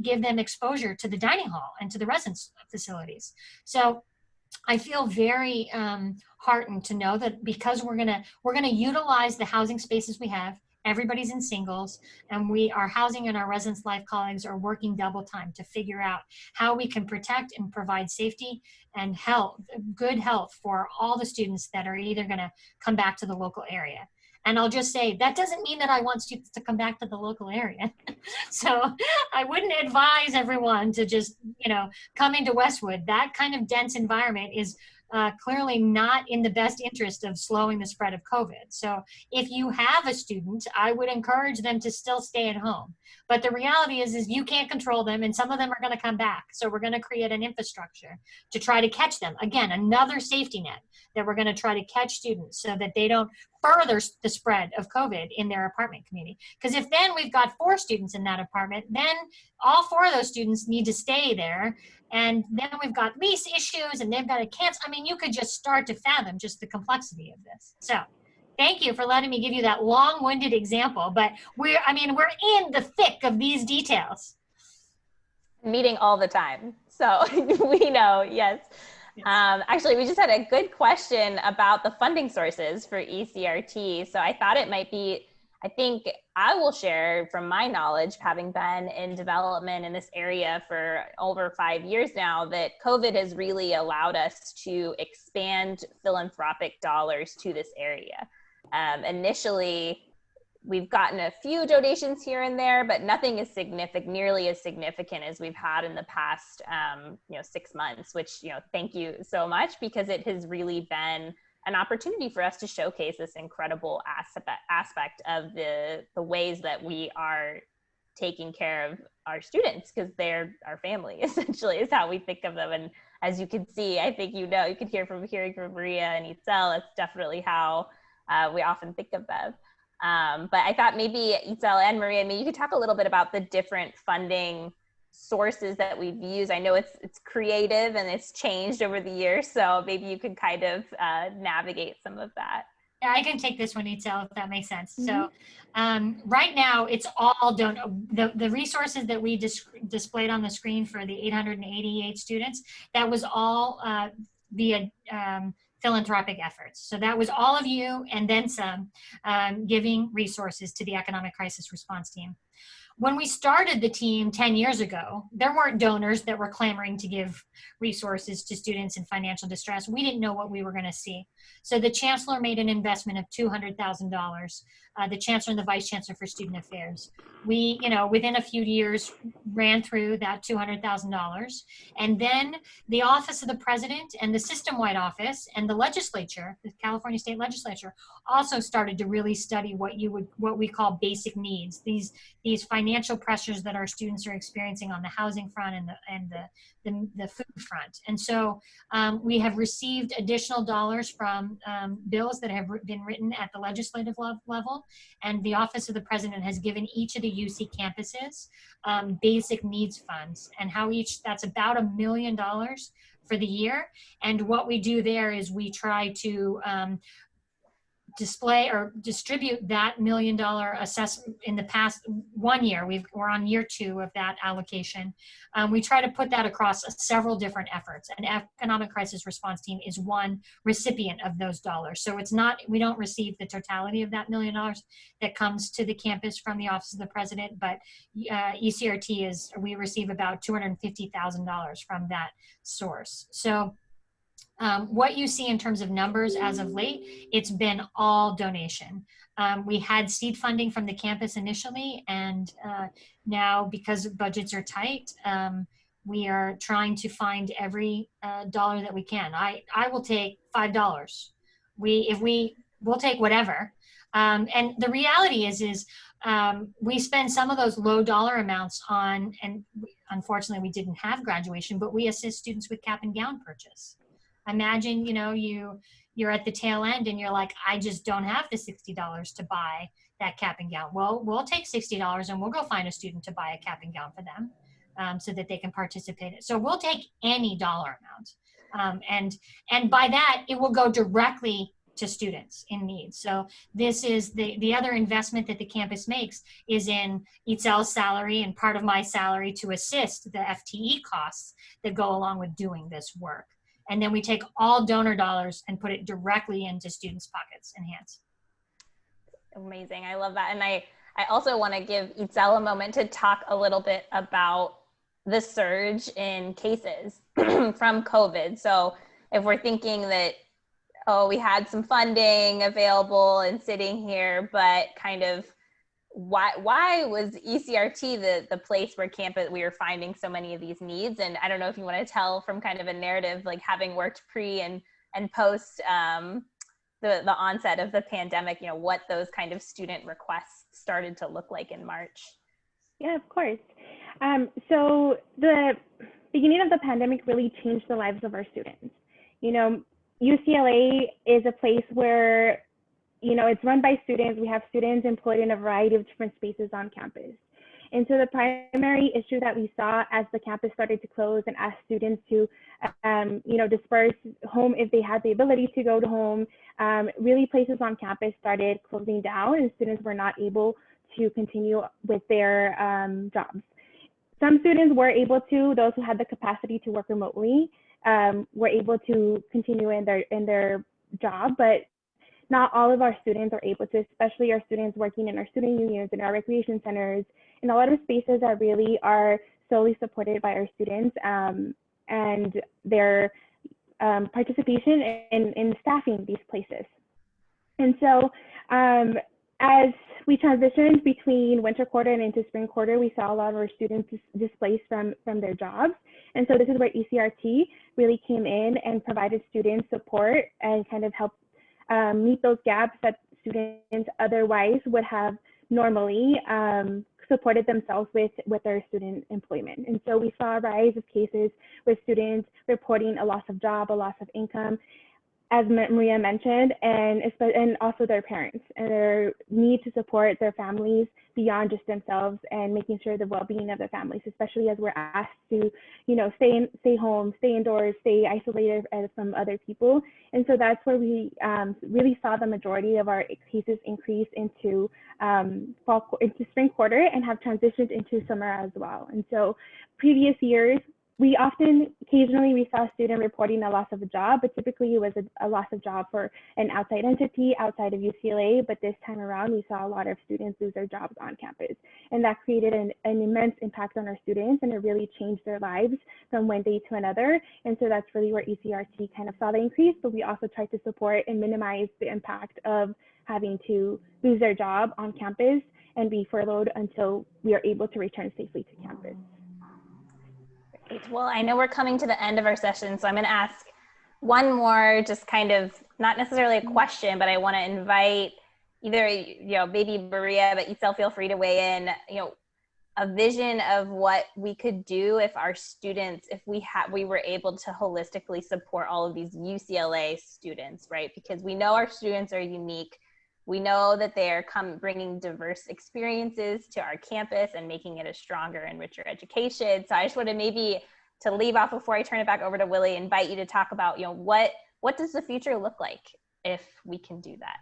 B: give them exposure to the dining hall and to the residence facilities. So I feel very heartened to know that because we're gonna utilize the housing spaces we have everybody's in singles, and our housing and our residence life colleagues are working double time to figure out how we can protect and provide safety and health, good health for all the students that are either going to come back to the local area. And I'll just say, that doesn't mean that I want students to come back to the local area. So I wouldn't advise everyone to just, come into Westwood. That kind of dense environment is clearly not in the best interest of slowing the spread of COVID. So if you have a student, I would encourage them to still stay at home. But the reality is you can't control them, and some of them are going to come back. So we're going to create an infrastructure to try to catch them. Again, another safety net that we're going to try to catch students so that they don't further the spread of COVID in their apartment community. Because if then we've got 4 students in that apartment, then all 4 of those students need to stay there. And then we've got lease issues and they've got to cancel. I mean, you could just start to fathom just the complexity of this. So thank you for letting me give you that long-winded example, but we're in the thick of these details.
D: Meeting all the time. So we know, yes. Actually, we just had a good question about the funding sources for ECRT. So I thought it might be, I think I will share from my knowledge, having been in development in this area for over 5 years now, that COVID has really allowed us to expand philanthropic dollars to this area. Initially, we've gotten a few donations here and there, but nothing is nearly as significant as we've had in the past, 6 months, which, thank you so much, because it has really been an opportunity for us to showcase this incredible aspect of the ways that we are taking care of our students, because they're our family, essentially, is how we think of them. And as you can see, I think you could hearing from Maria and Itzel, it's definitely how we often think of them. But I thought maybe Itzel and Maria, maybe you could talk a little bit about the different funding sources that we've used. I know it's creative and it's changed over the years, so maybe you could kind of navigate some of that.
B: Yeah, I can take this one, Itzel, if that makes sense. Mm-hmm. So right now, it's all the resources that we displayed on the screen for the 888 students, that was all via philanthropic efforts. So that was all of you and then some giving resources to the Economic Crisis Response Team. When we started the team 10 years ago, there weren't donors that were clamoring to give resources to students in financial distress. We didn't know what we were going to see. So the chancellor made an investment of $200,000, the chancellor and the vice chancellor for student affairs. We, within a few years, ran through that $200,000. And then the office of the president and the system-wide office and the legislature, the California State Legislature, also started to really study what we call basic needs, these financial pressures that our students are experiencing on the housing front and the food front. And so we have received additional dollars from bills that have been written at the legislative level, and the Office of the President has given each of the UC campuses basic needs funds, and that's about $1 million for the year. And what we do there is we try to display or distribute that $1 million assessment. In the past 1 year, we're on year 2 of that allocation. We try to put that across several different efforts, and Economic Crisis Response Team is one recipient of those dollars. So it's not, we don't receive the totality of that $1 million that comes to the campus from the Office of the President, but ECRT we receive about $250,000 from that source. So what you see in terms of numbers as of late, it's been all donation. We had seed funding from the campus initially, and now because budgets are tight, we are trying to find every dollar that we can. I will take $5. We'll take whatever. And the reality is we spend some of those low dollar amounts on, and unfortunately we didn't have graduation, but we assist students with cap and gown purchase. Imagine, you're at the tail end and you're like, I just don't have the $60 to buy that cap and gown. Well, we'll take $60 and we'll go find a student to buy a cap and gown for them so that they can participate. So we'll take any dollar amount. And by that, it will go directly to students in need. So this is the other investment that the campus makes is in Itzel's salary and part of my salary to assist the FTE costs that go along with doing this work. And then we take all donor dollars and put it directly into students' pockets and hands.
D: Amazing. I love that. And I also want to give Itzel a moment to talk a little bit about the surge in cases from COVID. So if we're thinking that, oh, we had some funding available and sitting here, but kind of why was ECRT the place where we were finding so many of these needs? And I don't know if you want to tell from kind of a narrative, like having worked pre and post the onset of the pandemic, what those kind of student requests started to look like in March.
C: Yeah, of course. So the beginning of the pandemic really changed the lives of our students. UCLA is a place where, it's run by students. We have students employed in a variety of different spaces on campus. And so the primary issue that we saw as the campus started to close and asked students to, disperse home if they had the ability to go to home, really places on campus started closing down and students were not able to continue with their jobs. Some students were able to, those who had the capacity to work remotely, were able to continue in their job, but not all of our students are able to, especially our students working in our student unions and our recreation centers, and a lot of spaces that really are solely supported by our students and their participation in staffing these places. And so as we transitioned between winter quarter and into spring quarter, we saw a lot of our students displaced from their jobs. And so this is where ECRT really came in and provided student support and kind of helped meet those gaps that students otherwise would have normally supported themselves with their student employment. And so we saw a rise of cases with students reporting a loss of job, a loss of income, as Maria mentioned, and also their parents and their need to support their families beyond just themselves and making sure the well-being of their families, especially as we're asked to, stay home, stay indoors, stay isolated from other people. And so that's where we really saw the majority of our cases increase into spring quarter and have transitioned into summer as well. And so previous years, occasionally we saw a student reporting a loss of a job, but typically it was a loss of job for an outside entity outside of UCLA. But this time around, we saw a lot of students lose their jobs on campus. And that created an immense impact on our students, and it really changed their lives from one day to another. And so that's really where ECRT kind of saw the increase, but we also tried to support and minimize the impact of having to lose their job on campus and be furloughed until we are able to return safely to campus.
D: Well, I know we're coming to the end of our session, so I'm going to ask one more, just kind of not necessarily a question, but I want to invite either, maybe Maria, but Itzel, feel free to weigh in, a vision of what we could do if our students, if we were able to holistically support all of these UCLA students, right? Because we know our students are unique. We know that they're bringing diverse experiences to our campus and making it a stronger and richer education. So I just want to maybe, to leave off before I turn it back over to Willie, invite you to talk about, what does the future look like if we can do that?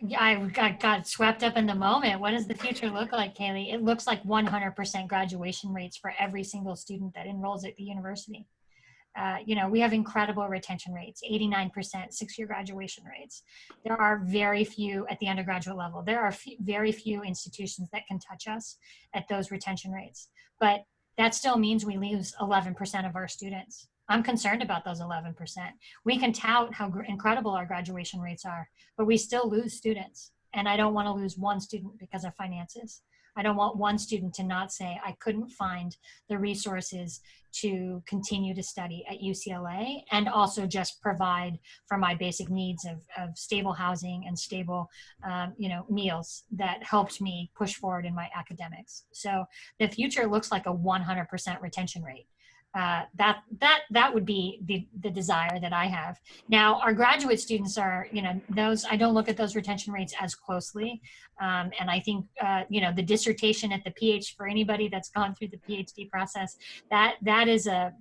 B: Yeah, I got swept up in the moment. What does the future look like, Kaylee? It looks like 100% graduation rates for every single student that enrolls at the university. We have incredible retention rates, 89% 6-year graduation rates. There are very few at the undergraduate level. There are very few institutions that can touch us at those retention rates. But that still means we lose 11% of our students. I'm concerned about those 11%. We can tout how incredible our graduation rates are, but we still lose students. And I don't want to lose one student because of finances. I don't want one student to not say, I couldn't find the resources to continue to study at UCLA and also just provide for my basic needs of stable housing and stable, meals that helped me push forward in my academics. So the future looks like a 100% retention rate. That would be the desire that I have. Now, our graduate students are, those, I don't look at those retention rates as closely. And I think, the dissertation at the for anybody that's gone through the PhD process, that is a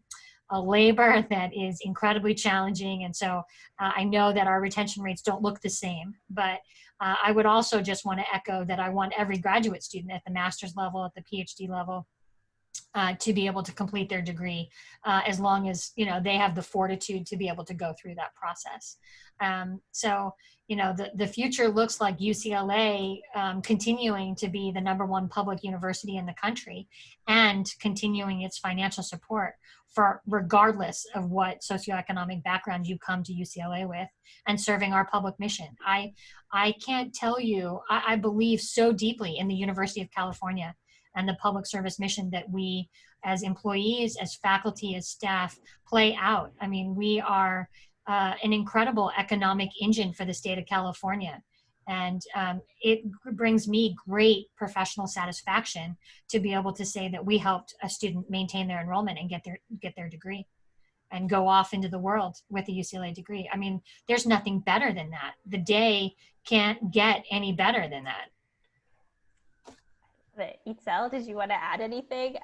B: labor that is incredibly challenging. And so I know that our retention rates don't look the same, but I would also just want to echo that I want every graduate student at the master's level, at the PhD level, to be able to complete their degree, as long as, you know, they have the fortitude to be able to go through that process. So, you know, the future looks like UCLA continuing to be the #1 public university in the country and continuing its financial support for regardless of what socioeconomic background you come to UCLA with, and serving our public mission. I can't tell you, I believe so deeply in the University of California and the public service mission that we as employees, as faculty, as staff play out. I mean, we are an incredible economic engine for the state of California. And it brings me great professional satisfaction to be able to say that we helped a student maintain their enrollment and get their degree and go off into the world with a UCLA degree. I mean, there's nothing better than that. The day can't get any better than that.
D: Itzel, did you want to add anything?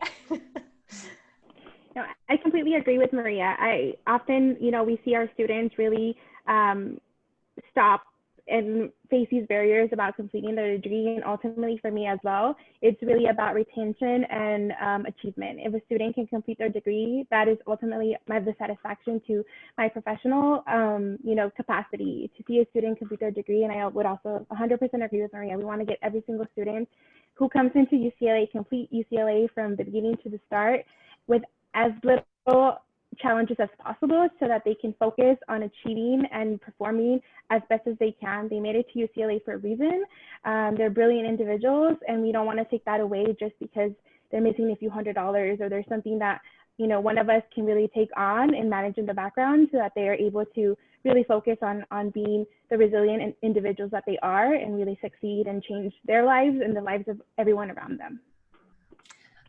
C: No, I completely agree with Maria. I often, you know, we see our students really stop and face these barriers about completing their degree. And ultimately for me as well, it's really about retention and achievement. If a student can complete their degree, that is ultimately the satisfaction to my professional, you know, capacity to see a student complete their degree. And I would also 100% agree with Maria. We want to get every single student who comes into UCLA, complete UCLA from the beginning to the start with as little challenges as possible so that they can focus on achieving and performing as best as they can. They made it to UCLA for a reason. They're brilliant individuals, and we don't want to take that away just because they're missing a few $100s or there's something that, you know, one of us can really take on and manage in the background so that they are able to really focus on being the resilient individuals that they are and really succeed and change their lives and the lives of everyone around them.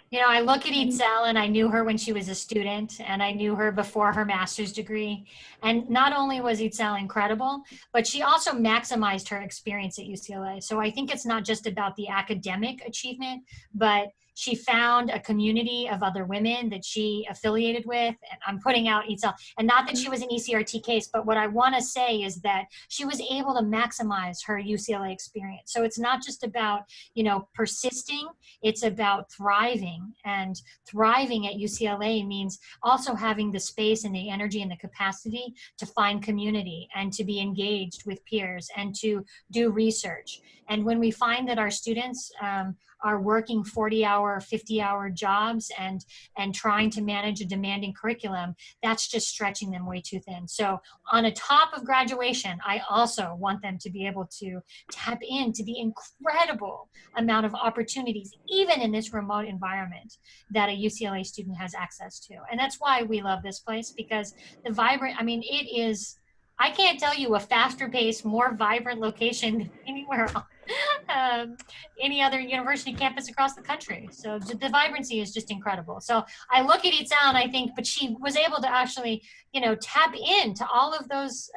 B: You know, I look at Itzel, and I knew her when she was a student, and I knew her before her master's degree. And not only was Itzel incredible, but she also maximized her experience at UCLA. So I think it's not just about the academic achievement, but she found a community of other women that she affiliated with. And I'm putting out Itzel, and not that she was an ECRT case, but what I want to say is that she was able to maximize her UCLA experience. So it's not just about, you know, persisting, it's about thriving. And thriving at UCLA means also having the space and the energy and the capacity to find community and to be engaged with peers and to do research. And when we find that our students are working 40-hour, 50-hour jobs and trying to manage a demanding curriculum, that's just stretching them way too thin. So on a top of graduation, I also want them to be able to tap into the incredible amount of opportunities, even in this remote environment, that a UCLA student has access to. And that's why we love this place, because the vibrant, I mean, it is, I can't tell you a faster paced, more vibrant location than anywhere else. Any other university campus across the country. So the vibrancy is just incredible. So I look at Itzel and I think, but she was able to actually, you know, tap into all of those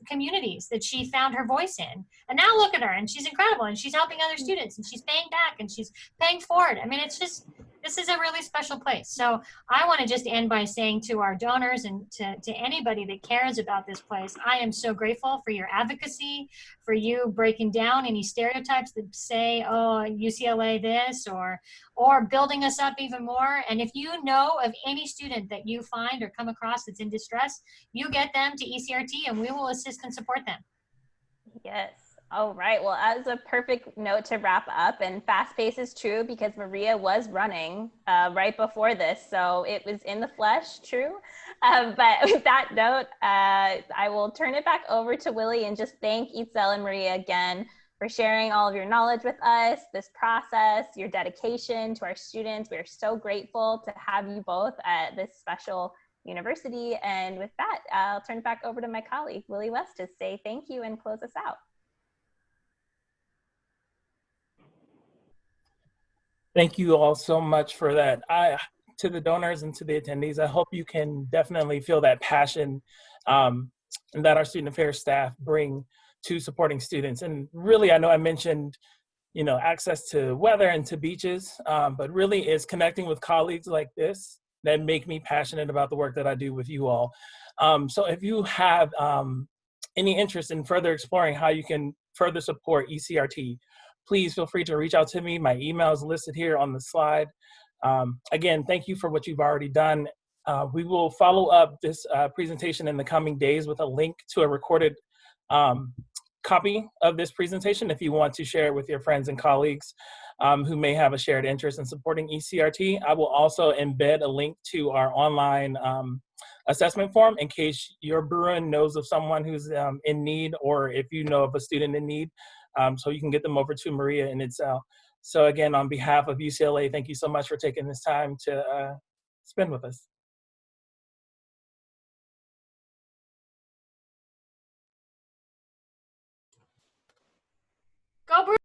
B: communities that she found her voice in. And now look at her, and she's incredible, and she's helping other students, and she's paying back, and she's paying forward. I mean, it's just, this is a really special place. So I want to just end by saying to our donors and to anybody that cares about this place, I am so grateful for your advocacy, for you breaking down any stereotypes that say, oh, UCLA this, or building us up even more. And if you know of any student that you find or come across that's in distress, you get them to ECRT and we will assist and support them.
D: Yes. All right. Well, as a perfect note to wrap up, and fast pace is true because Maria was running right before this, so it was in the flesh, true. But with that note, I will turn it back over to Willie and just thank Itzel and Maria again for sharing all of your knowledge with us, this process, your dedication to our students. We are so grateful to have you both at this special university. And with that, I'll turn it back over to my colleague, Willie West, to say thank you and close us out.
A: Thank you all so much for that. To the donors and to the attendees, I hope you can definitely feel that passion that our student affairs staff bring to supporting students. And really, I know I mentioned, you know, access to weather and to beaches, but really is connecting with colleagues like this that make me passionate about the work that I do with you all. So if you have any interest in further exploring how you can further support ECRT, please feel free to reach out to me. My email is listed here on the slide. Again, thank you for what you've already done. We will follow up this presentation in the coming days with a link to a recorded copy of this presentation if you want to share it with your friends and colleagues who may have a shared interest in supporting ECRT. I will also embed a link to our online assessment form in case your Bruin knows of someone who's in need, or if you know of a student in need, so you can get them over to Maria and Itzel. So again, on behalf of UCLA, thank you so much for taking this time to spend with us.
B: Go Bruins!